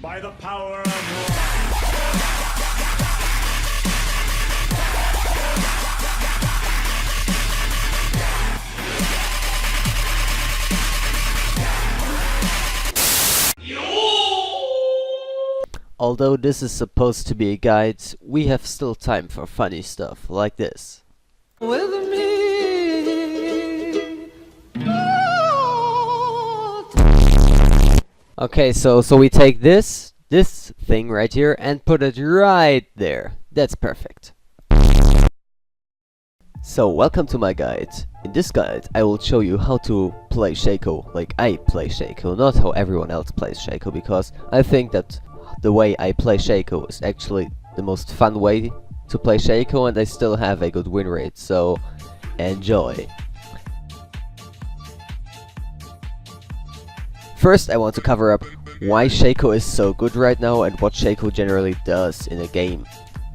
By the power of Although this is supposed to be a guide, we have still time for funny stuff like this. With me. Okay, so we take this thing right here and put it right there. That's perfect. So welcome to my guide. In this guide I will show you how to play Shaco like I play Shaco, not how everyone else plays Shaco, because I think that the way I play Shaco is actually the most fun way to play Shaco, and I still have a good win rate, so enjoy. First I want to cover up why Shaco is so good right now and what Shaco generally does in a game.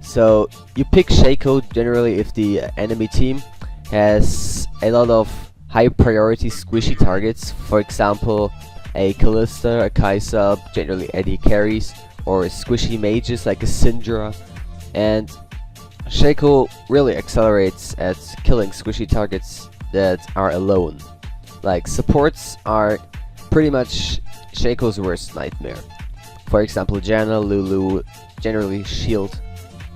So you pick Shaco generally if the enemy team has a lot of high priority squishy targets, for example a Kalista, a Kaisa, generally AD carries, or squishy mages like a Syndra, and Shaco really accelerates at killing squishy targets that are alone. Like supports are pretty much Shaco's worst nightmare. For example, Janna, Lulu, generally shield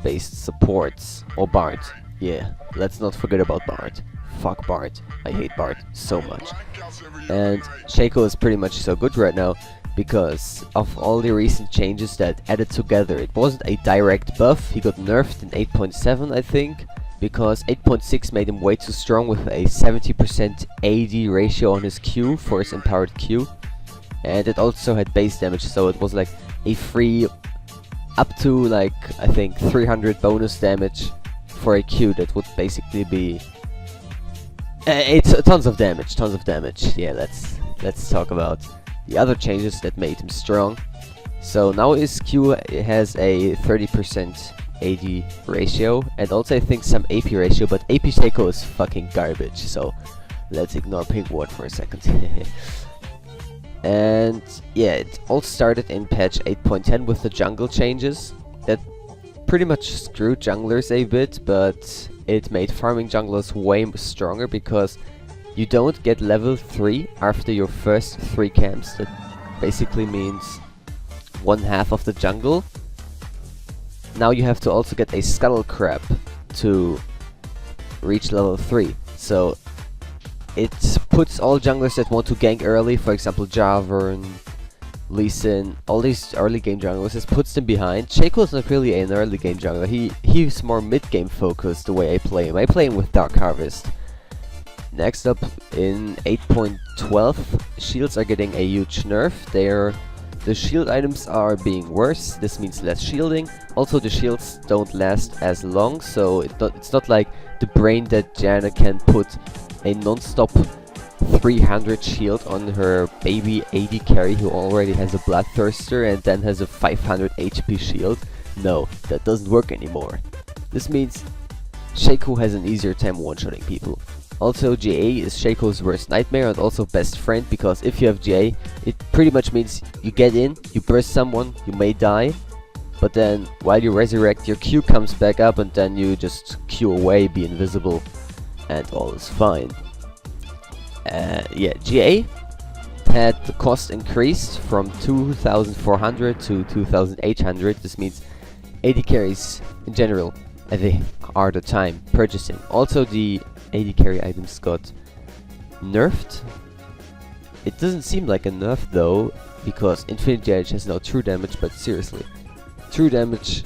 based supports, or Bard. Yeah, let's not forget about Bard. Fuck Bard. I hate Bard so much. And Shaco is pretty much so good right now because of all the recent changes that added together. It wasn't a direct buff, he got nerfed in 8.7 I think, because 8.6 made him way too strong with a 70% AD ratio on his Q for his empowered Q. And it also had base damage, so it was like a free up to like I think 300 bonus damage for a Q that would basically be it's tons of damage. Yeah, let's talk about the other changes that made him strong. So now his Q has a 30% AD ratio and also I think some AP ratio, but AP Shaco is fucking garbage, so let's ignore Pink Ward for a second. And yeah, it all started in patch 8.10 with the jungle changes that pretty much screwed junglers a bit, but it made farming junglers way stronger because you don't get level 3 after your first 3 camps. That basically means 1/2 of the jungle. Now you have to also get a Scuttle Crab to reach level 3. So it puts all junglers that want to gank early, for example Javern, Lee Sin, all these early game junglers, it puts them behind. Shaco is not really an early game jungler, he's more mid game focused the way I play him. I play him with Dark Harvest. Next up in 8.12, shields are getting a huge nerf. The shield items are being worse, this means less shielding. Also the shields don't last as long, so it's not like the brain that Janna can put a non-stop 300 shield on her baby AD carry who already has a Bloodthirster and then has a 500 HP shield. No, that doesn't work anymore. This means Shaco has an easier time one-shotting people. Also GA is Shaco's worst nightmare and also best friend, because if you have GA, it pretty much means you get in, you burst someone, you may die, but then while you resurrect your Q comes back up and then you just Q away, be invisible, and all is fine. Yeah, GA had the cost increased from 2,400 to 2,800. This means AD carries in general they are the time purchasing. Also the AD carry items got nerfed. It doesn't seem like a nerf though, because Infinity Edge has no true damage, but seriously, true damage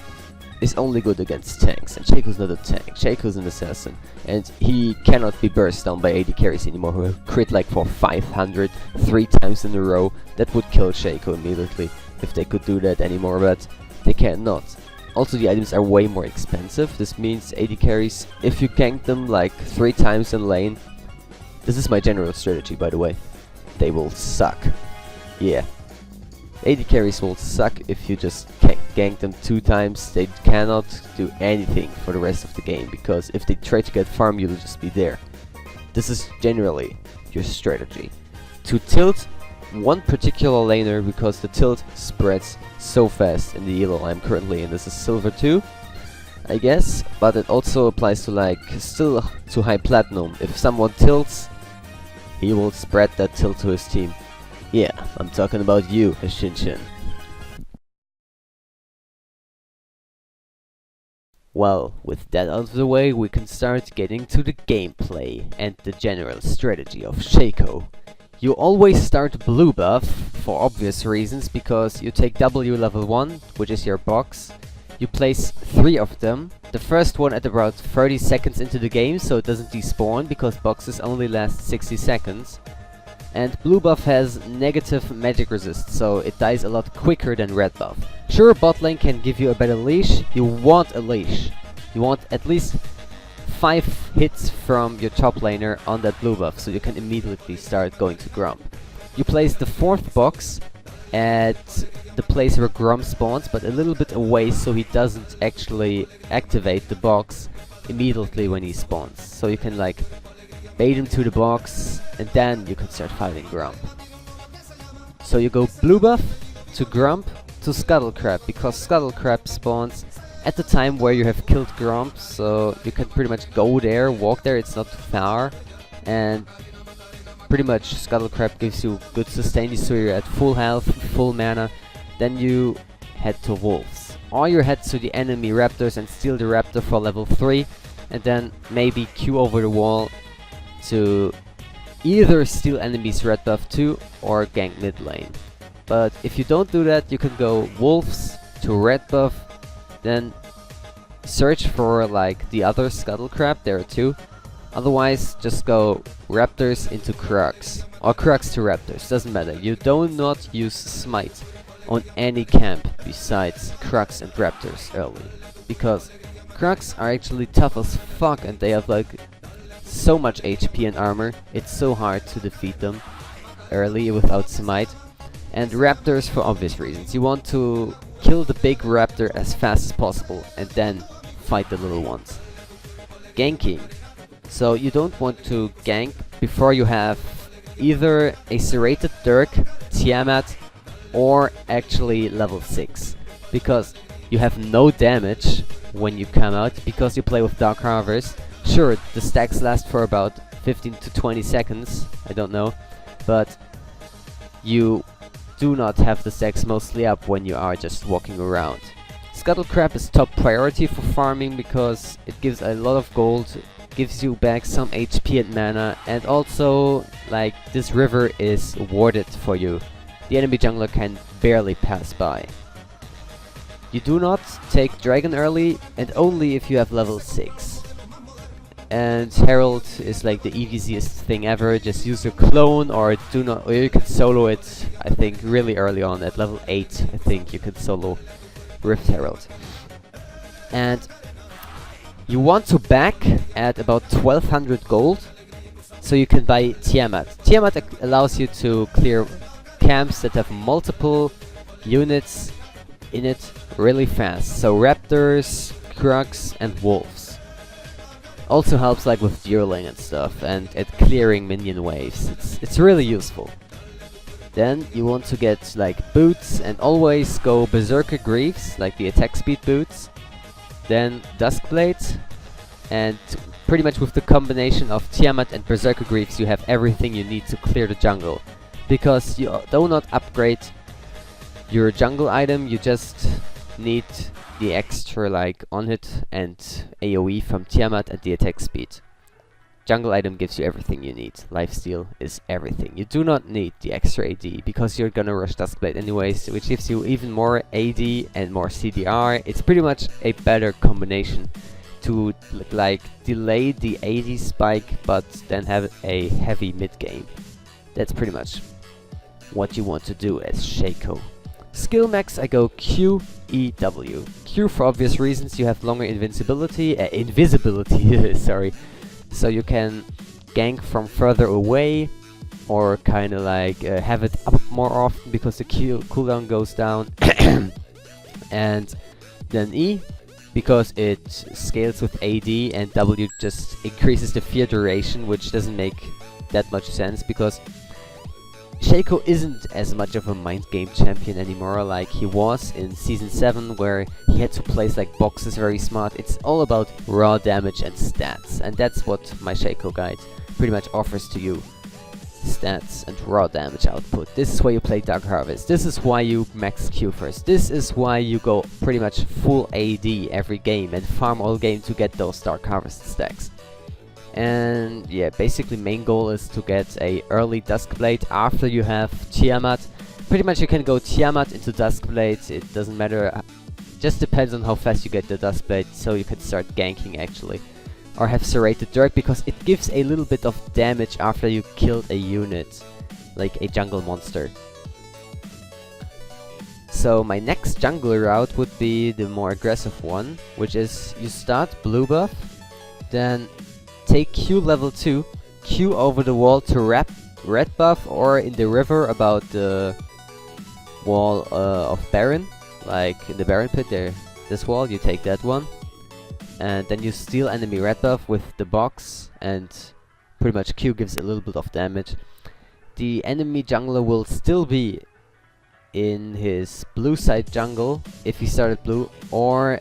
is only good against tanks, and Shaco's not a tank, Shaco's an assassin, and he cannot be burst down by AD carries anymore who crit like for 500 3 times in a row. That would kill Shaco immediately if they could do that anymore, but they cannot. Also the items are way more expensive. This means AD carries, if you gank them like 3 times in lane, this is my general strategy by the way, they will suck. Yeah, AD carries will suck if you just gank them 2 times. They cannot do anything for the rest of the game, because if they try to get farm, you'll just be there. This is generally your strategy. To tilt one particular laner because the tilt spreads so fast in the elo I'm currently in. This is silver 2, I guess, but it also applies to like still to high platinum. If someone tilts, he will spread that tilt to his team. Yeah, I'm talking about you, Shinshin. Well, with that out of the way, we can start getting to the gameplay and the general strategy of Shaco. You always start blue buff, for obvious reasons, because you take W level 1, which is your box. You place 3 of them, the first one at about 30 seconds into the game, so it doesn't despawn, because boxes only last 60 seconds. And blue buff has negative magic resist, so it dies a lot quicker than red buff. Sure, bot lane can give you a better leash, you want a leash. You want at least 5 hits from your top laner on that blue buff, so you can immediately start going to Grump. You place the 4th box at the place where Grump spawns, but a little bit away, so he doesn't actually activate the box immediately when he spawns. So you can like bait him to the box, and then you can start fighting Grump. So you go blue buff to Grump to Scuttlecrab, because Scuttlecrab spawns at the time where you have killed Grump, so you can pretty much go there, walk there, it's not too far, and pretty much Scuttlecrab gives you good sustain, so you're at full health, full mana. Then you head to Wolves, or you head to the enemy Raptors and steal the Raptor for level 3, and then maybe Q over the wall to either steal enemies red buff 2 or gank mid lane. But if you don't do that, you can go Wolves to red buff, then search for like the other Scuttlecrab, there are 2. Otherwise, just go Raptors into Crux, or Crux to Raptors, doesn't matter. You do not use Smite on any camp besides Crux and Raptors early, because Crux are actually tough as fuck and they have like so much HP and armor, it's so hard to defeat them early without Smite. And Raptors for obvious reasons. You want to kill the big Raptor as fast as possible and then fight the little ones. Ganking. So you don't want to gank before you have either a Serrated Dirk, Tiamat, or actually level 6. Because you have no damage when you come out, because you play with Dark Harvest. Sure, the stacks last for about 15 to 20 seconds, I don't know, but you do not have the stacks mostly up when you are just walking around. Scuttlecrab is top priority for farming because it gives a lot of gold, gives you back some HP and mana, and also like this river is warded for you. The enemy jungler can barely pass by. You do not take Dragon early, and only if you have level 6. And Herald is like the easiest thing ever. Just use your clone, or you can solo it. I think really early on at level 8. I think you can solo Rift Herald. And you want to back at about 1200 gold, so you can buy Tiamat. Tiamat allows you to clear camps that have multiple units in it really fast. So Raptors, Crux, and Wolves. Also helps like with dueling and stuff, and at clearing minion waves. It's really useful. Then you want to get like boots, and always go Berserker Greaves, like the attack speed boots. Then Duskblade, and pretty much with the combination of Tiamat and Berserker Greaves you have everything you need to clear the jungle. Because you do not upgrade your jungle item, you just need the extra like on hit and AoE from Tiamat and the attack speed. Jungle item gives you everything you need. Lifesteal is everything. You do not need the extra AD because you're gonna rush Duskblade anyways, which gives you even more AD and more CDR. It's pretty much a better combination to like delay the AD spike but then have a heavy mid game. That's pretty much what you want to do as Shaco. Skill max, I go Q, E, W. Q for obvious reasons, you have longer invisibility, sorry. So you can gank from further away, or kinda like have it up more often because the cooldown goes down. And then E, because it scales with AD, and W just increases the fear duration, which doesn't make that much sense because Shaco isn't as much of a mind game champion anymore like he was in Season 7, where he had to place like boxes very smart. It's all about raw damage and stats, and that's what my Shaco guide pretty much offers to you. Stats and raw damage output. This is why you play Dark Harvest. This is why you max Q first. This is why you go pretty much full AD every game and farm all game to get those Dark Harvest stacks. And yeah, basically main goal is to get a early Duskblade after you have Tiamat. Pretty much you can go Tiamat into Duskblade, it doesn't matter, just depends on how fast you get the Duskblade, so you can start ganking actually. Or have Serrated Dirt, because it gives a little bit of damage after you killed a unit, like a jungle monster. So my next jungler route would be the more aggressive one, which is you start blue buff, then take Q level 2, Q over the wall to wrap red buff, or in the river about the wall of Baron, like in the Baron pit there, this wall, you take that one. And then you steal enemy red buff with the box, and pretty much Q gives a little bit of damage. The enemy jungler will still be in his blue side jungle if he started blue, or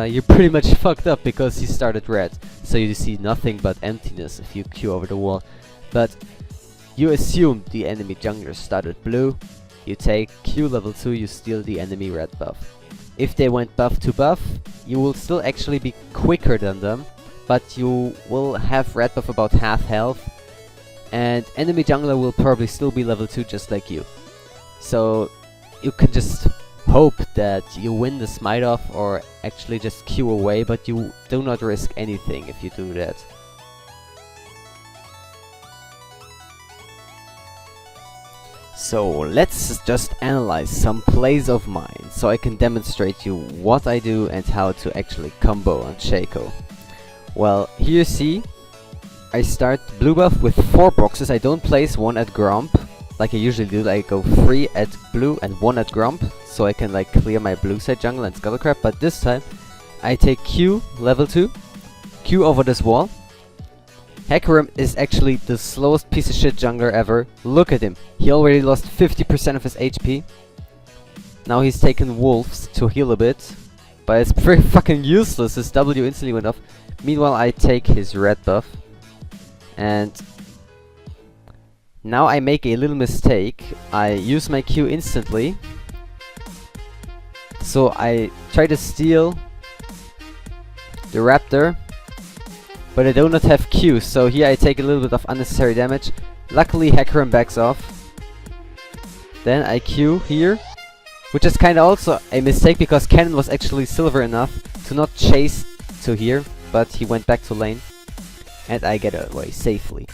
you're pretty much fucked up because he started red, so you see nothing but emptiness if you Q over the wall. But you assume the enemy jungler started blue, you take Q level 2, you steal the enemy red buff. If they went buff to buff, you will still actually be quicker than them, but you will have red buff about half health, and enemy jungler will probably still be level 2 just like you. So you can just hope that you win the smite off, or actually just Q away, but you do not risk anything if you do that. So let's just analyze some plays of mine, so I can demonstrate you what I do and how to actually combo on Shaco. Well, here you see, I start blue buff with 4 boxes. I don't place one at Gromp, like I usually do. I go 3 at blue and 1 at Gromp, so I can like clear my blue side jungle and Scuttlecrab, but this time I take Q level 2, Q over this wall. Hecarim is actually the slowest piece of shit jungler ever. Look at him. He already lost 50% of his HP. Now he's taken wolves to heal a bit, but it's pretty fucking useless. His W instantly went off. Meanwhile, I take his red buff, and now I make a little mistake. I use my Q instantly, so I try to steal the raptor, but I do not have Q, so here I take a little bit of unnecessary damage. Luckily Hecarim backs off. Then I Q here, which is kinda also a mistake because Cannon was actually silver enough to not chase to here, but he went back to lane, and I get away safely.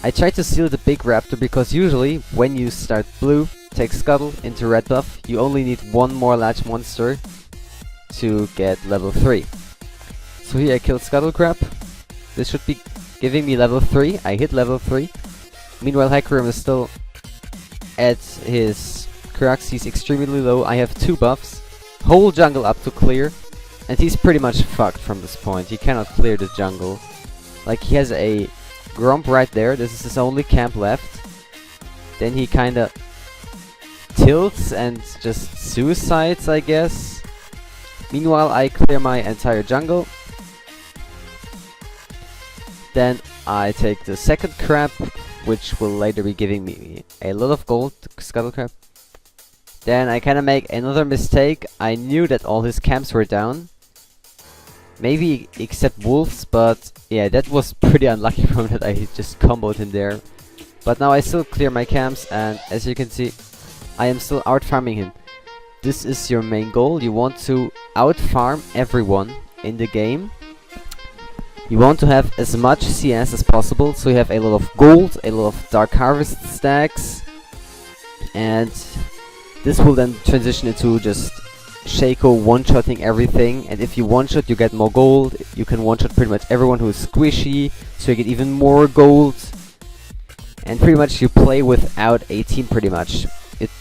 I try to steal the big raptor because usually when you start blue, take Scuttle into red buff, you only need one more large monster to get level 3. So here I killed Scuttlecrab. This should be giving me level 3. I hit level 3. Meanwhile Hecarim is still at his Crux. He's extremely low. I have 2 buffs. Whole jungle up to clear. And he's pretty much fucked from this point. He cannot clear the jungle. Like, he has a Gromp right there. This is his only camp left. Then he kinda tilts and just suicides, I guess. Meanwhile I clear my entire jungle. Then I take the second crab, which will later be giving me a lot of gold, Scuttlecrab. Then I kinda make another mistake. I knew that all his camps were down. Maybe except wolves, but yeah, that was pretty unlucky from that I just comboed him there. But now I still clear my camps, and as you can see, I am still out farming him. This is your main goal. You want to out farm everyone in the game. You want to have as much CS as possible, so you have a lot of gold, a lot of Dark Harvest stacks, and this will then transition into just Shaco one-shotting everything. And if you one-shot, you get more gold. You can one-shot pretty much everyone who is squishy, so you get even more gold. And pretty much you play without a team pretty much.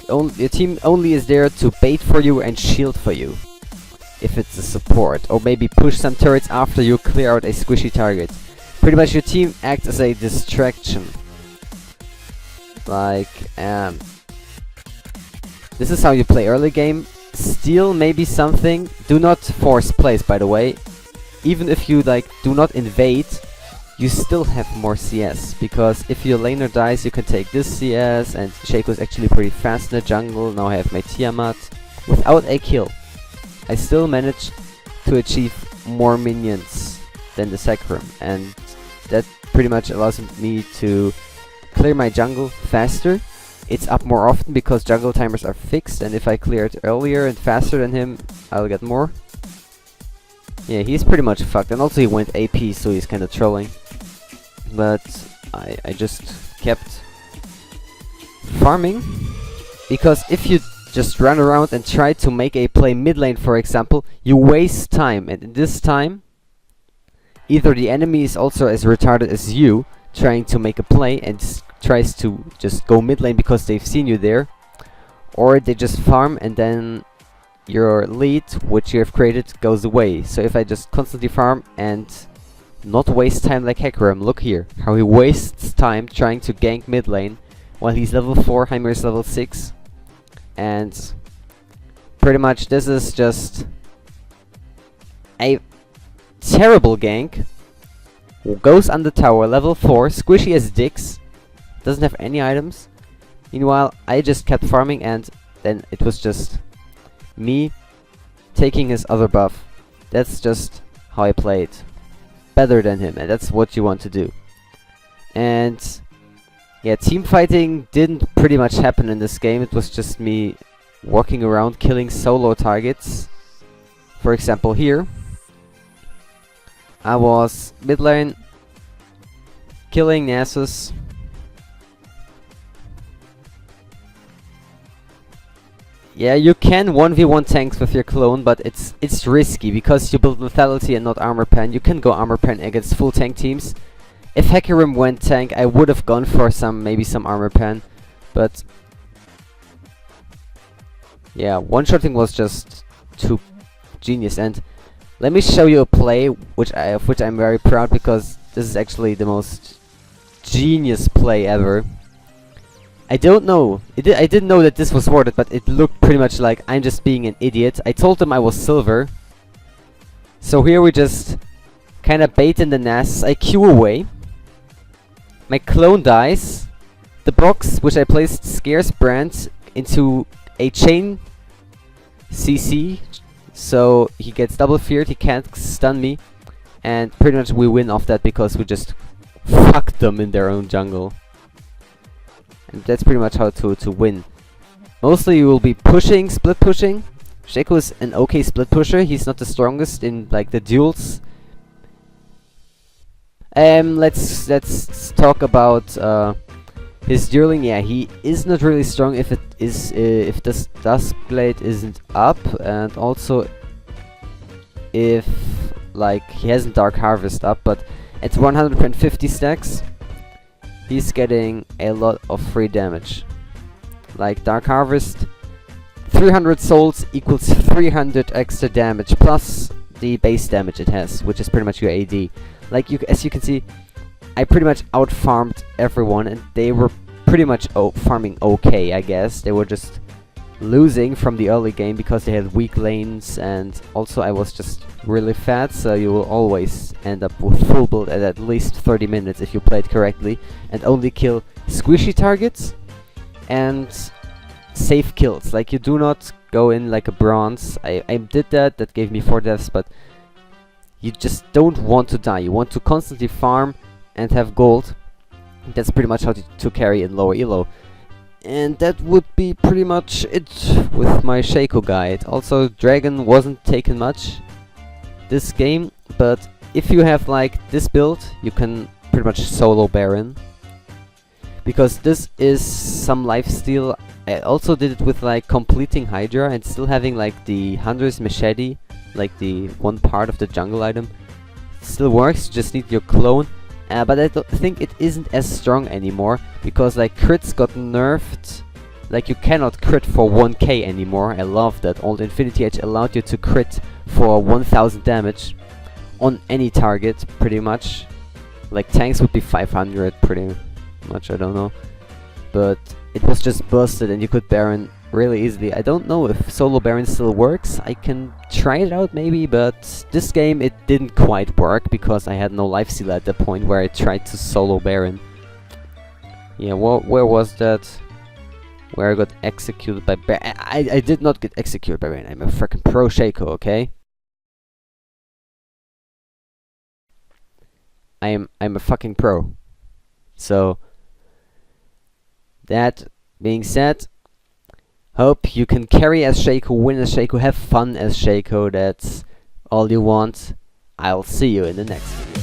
Your team only is there to bait for you and shield for you, if it's a support, or maybe push some turrets after you clear out a squishy target. Pretty much your team acts as a distraction. Like, this is how you play early game. Steal maybe something. Do not force plays, by the way. Even if you like do not invade, you still have more CS, because if your laner dies, you can take this CS, and Shaco is actually pretty fast in the jungle. Now I have my Tiamat. Without a kill, I still managed to achieve more minions than the Sacrum, and that pretty much allows me to clear my jungle faster. It's up more often because jungle timers are fixed, and if I clear it earlier and faster than him, I'll get more. Yeah, he's pretty much fucked, and also he went AP, so he's kinda trolling. But I just kept farming, because if you just run around and try to make a play mid lane, for example, you waste time, and in this time, either the enemy is also as retarded as you, trying to make a play and tries to just go mid lane because they've seen you there, or they just farm and then your lead, which you have created, goes away. So if I just constantly farm and not waste time like Hecarim, look here, how he wastes time trying to gank mid lane while he's level 4, Heimer is level 6, and pretty much this is just a terrible gank. Goes on the tower, level 4, squishy as dicks, doesn't have any items. Meanwhile, I just kept farming, and then it was just me taking his other buff. That's just how I played. Better than him, and that's what you want to do. And yeah, team fighting didn't pretty much happen in this game. It was just me walking around killing solo targets. For example, here I was mid lane killing Nasus. Yeah, you can 1v1 tanks with your clone, but it's risky because you build lethality and not armor pen. You can go armor pen against full tank teams. If Hecarim went tank, I would have gone for maybe some armor pen, but yeah, one-shotting was just too genius. And let me show you a play of which I'm very proud, because this is actually the most genius play ever. I don't know. I didn't know that this was worded, but it looked pretty much like I'm just being an idiot. I told them I was silver. So here we just kinda bait in the Nasus. I Q away. My clone dies. The box, which I placed, scares Brand into a chain CC. So he gets double feared, he can't stun me. And pretty much we win off that because we just fucked them in their own jungle. And that's pretty much how to win. Mostly you will be pushing, split pushing. Shaco is an okay split pusher. He's not the strongest in like the duels. Let's talk about his dueling. Yeah, he is not really strong if this Duskblade isn't up, and also if like he hasn't Dark Harvest up. But at 150 stacks, he's getting a lot of free damage. Like Dark Harvest, 300 souls equals 300 extra damage plus the base damage it has, which is pretty much your AD. Like as you can see, I pretty much out-farmed everyone, and they were pretty much farming okay, I guess. They were just losing from the early game because they had weak lanes, and also I was just really fat, so you will always end up with full build at least 30 minutes if you played correctly, and only kill squishy targets and safe kills. Like, you do not go in like a bronze. I did that gave me 4 deaths, but you just don't want to die. You want to constantly farm and have gold. That's pretty much how to carry in lower elo. And that would be pretty much it with my Shaco guide. Also, Dragon wasn't taken much this game, but if you have like this build, you can pretty much solo Baron. Because this is some lifesteal. I also did it with like completing Hydra and still having like the Hunter's Machete, like the one part of the jungle item. It still works, you just need your clone. But I don't think it isn't as strong anymore, because like crits got nerfed. Like, you cannot crit for 1k anymore. I love that. Old Infinity Edge allowed you to crit for 1000 damage on any target, pretty much. Like tanks would be 500, pretty much, I don't know. but it was just busted and you could Baron really easily. I don't know if solo Baron still works. I can try it out maybe, but this game it didn't quite work because I had no lifesteal at the point where I tried to solo Baron. Yeah, where was that? Where I got executed by Baron. I did not get executed by Baron. I'm a freaking pro Shaco, okay? I'm a fucking pro. So that being said, hope you can carry as Shaco, win as Shaco, have fun as Shaco. That's all you want. I'll see you in the next video.